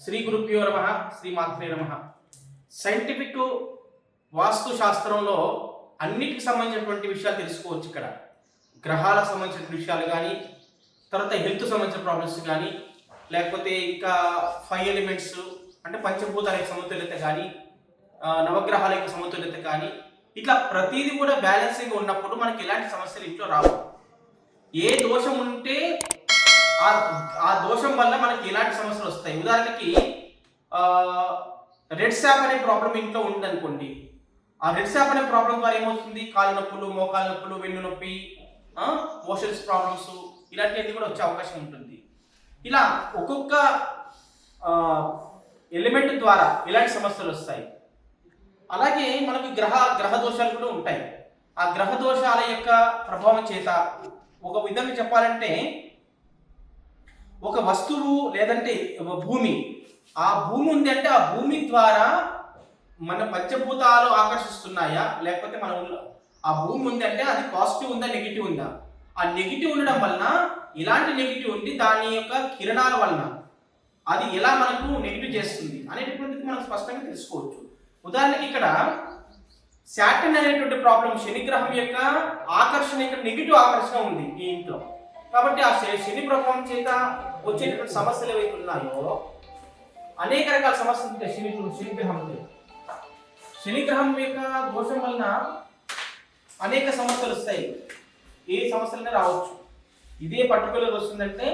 శ్రీ గురుభ్యో నమ శ్రీ మాత్రే నమ. సైంటిఫిక్ వాస్తు శాస్త్రంలో అన్నిటికి సంబంధించినటువంటి విషయాలు తెలుసుకోవచ్చు. ఇక్కడ గ్రహాలకు సంబంధించిన విషయాలు కానీ, తర్వాత హెల్త్ సంబంధించిన ప్రాబ్లమ్స్ కానీ, లేకపోతే ఇంకా 5 ఎలిమెంట్స్ అంటే పంచభూతాల యొక్క సమతుల్యత కానీ, నవగ్రహాల యొక్క సమతుల్యత కానీ, ఇట్లా ప్రతిదీ కూడా బ్యాలెన్సింగ్ ఉన్నప్పుడు మనకి ఎలాంటి సమస్యలు ఇంట్లో రావు. ఏ దోషం ఉంటే ఆ దోషం వల్ల మనకి ఎలాంటి సమస్యలు వస్తాయి. ఉదాహరణకి రెడ్ శాప్ అనే ప్రాబ్లం ఇంట్లో ఉందనుకోండి. ఆ రెడ్ శాప్ అనే ప్రాబ్లం ద్వారా ఏమవుతుంది? కాళ్ళ నొప్పులు, మోకాళ్ళ నొప్పులు, వెన్ను నొప్పి, మోషన్స్ ప్రాబ్లమ్స్ ఇలాంటివన్నీ కూడా వచ్చే అవకాశం ఉంటుంది. ఇలా ఒక్కొక్క ఎలిమెంట్ ద్వారా ఇలాంటి సమస్యలు వస్తాయి. అలాగే మనకి గ్రహ దోషాలు కూడా ఉంటాయి. ఆ గ్రహ దోషాల యొక్క ప్రభావం చేత ఒక విధంగా చెప్పాలంటే ఒక వస్తువు లేదంటే భూమి, ఆ భూమి ఉంది అంటే ఆ భూమి ద్వారా మన పంచభూతాలు ఆకర్షిస్తున్నాయా, లేకపోతే మన ఆ భూమి ఉంది అంటే అది పాజిటివ్ ఉందా నెగిటివ్ ఉందా? ఆ నెగిటివ్ ఉండడం వలన ఇలాంటి నెగిటివ్ ఉండి దాని యొక్క కిరణాల వలన అది ఎలా మనకు నెగిటివ్ చేస్తుంది అనేటువంటిది మనం స్పష్టంగా తెలుసుకోవచ్చు. ఉదాహరణకి ఇక్కడ శాటర్న్ అనేటువంటి ప్రాబ్లం, శనిగ్రహం యొక్క ఆకర్షణ, ఇక్కడ నెగిటివ్ ఆకర్షణ ఉంది ఈ ఇంట్లో. కాబట్టి ఆ శని ప్రభావం చేత వచ్చేటువంటి సమస్యలు ఏవైతే ఉన్నాయో అనేక రకాల సమస్యలు ఉంటాయి. శనిగ్రహం యొక్క దోషం వలన అనేక సమస్యలు వస్తాయి. ఏ సమస్యలనే రావచ్చు. ఇదే పర్టికులర్ వస్తుందంటే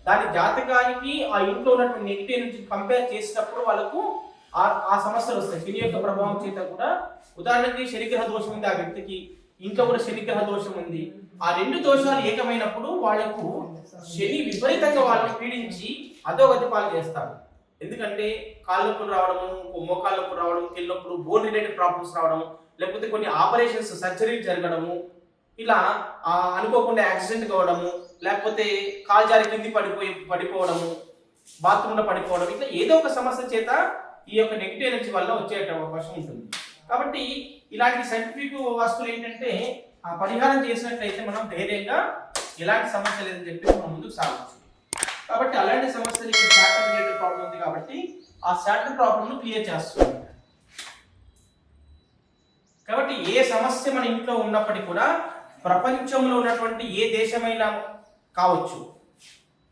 దాని జాతకానికి ఆ ఇంట్లో ఉన్నటువంటి నెగిటివ్ నుంచి కంపేర్ చేసినప్పుడు వాళ్ళకు ఆ సమస్యలు వస్తాయి. శని యొక్క ప్రభావం చేత కూడా, ఉదాహరణకి శనిగ్రహ దోషం ఉంది ఆ వ్యక్తికి, ఇంట్లో కూడా శనిగ్రహ దోషం ఉంది. ఆ రెండు దోషాలు ఏకమైనప్పుడు వాళ్లకు శని విపరీతంగా వాళ్ళని పీడించి అధోగతి పాలు చేస్తారు. ఎందుకంటే కాళ్ళ నొప్పులు రావడము, మోకాళ్ళ నొప్పులు రావడం, కీళ్ళొప్పులు, బోన్ రిలేటెడ్ ప్రాబ్లమ్స్ రావడం, లేకపోతే కొన్ని ఆపరేషన్స్, సర్జరీ జరగడము, ఇలా అనుకోకుండా యాక్సిడెంట్ కావడము, లేకపోతే కాలు జారి కింది పడిపోవడము, బాత్రూంలో పడిపోవడం, ఇట్లా ఏదో ఒక సమస్య చేత ఈ యొక్క నెగిటివ్ ఎనర్జీ వల్ల వచ్చే అవకాశం ఉంటుంది. కాబట్టి ఇలాంటి సైంటిఫిక్ వస్తువులు ఏంటంటే ఆ పరిహారం చేసినట్లయితే మనం ధైర్యంగా ఎలాంటి సమస్య లేదని చెప్పి మనం ముందుకు సాగవచ్చు. కాబట్టి అలాంటి సమస్యలు ఇక్కడ శాటర్న్ రిలేటెడ్ ప్రాబ్లం ఉంది కాబట్టి ఆ శాటర్న్ ప్రాబ్లంను క్లియర్ చేస్తుంది. కాబట్టి ఏ సమస్య మన ఇంట్లో ఉన్నప్పటికీ కూడా ప్రపంచంలో ఉన్నటువంటి ఏ దేశమైనా కావచ్చు,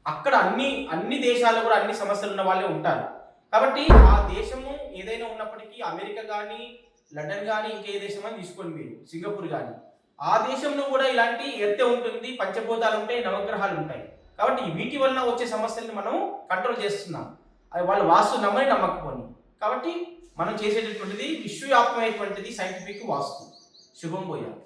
అక్కడ అన్ని దేశాల్లో కూడా అన్ని సమస్యలు ఉన్న వాళ్ళే ఉంటారు. కాబట్టి ఆ దేశము ఏదైనా ఉన్నప్పటికీ, అమెరికా కానీ, లండన్ కానీ, ఇంకే దేశం అని తీసుకోండి మీరు, సింగపూర్ కానీ, ఆ దేశంలో కూడా ఇలాంటి ఎర్తే ఉంటుంది, పంచభూతాలు ఉంటాయి, నవగ్రహాలు ఉంటాయి. కాబట్టి వీటి వలన వచ్చే సమస్యలను మనం కంట్రోల్ చేస్తున్నాం. అది వాళ్ళు వాస్తు నమ్మని నమ్మకపోని. కాబట్టి మనం చేసేటటువంటిది విశ్వవ్యాప్తమైనటువంటిది సైంటిఫిక్ వాస్తు. శుభం పోయాలి.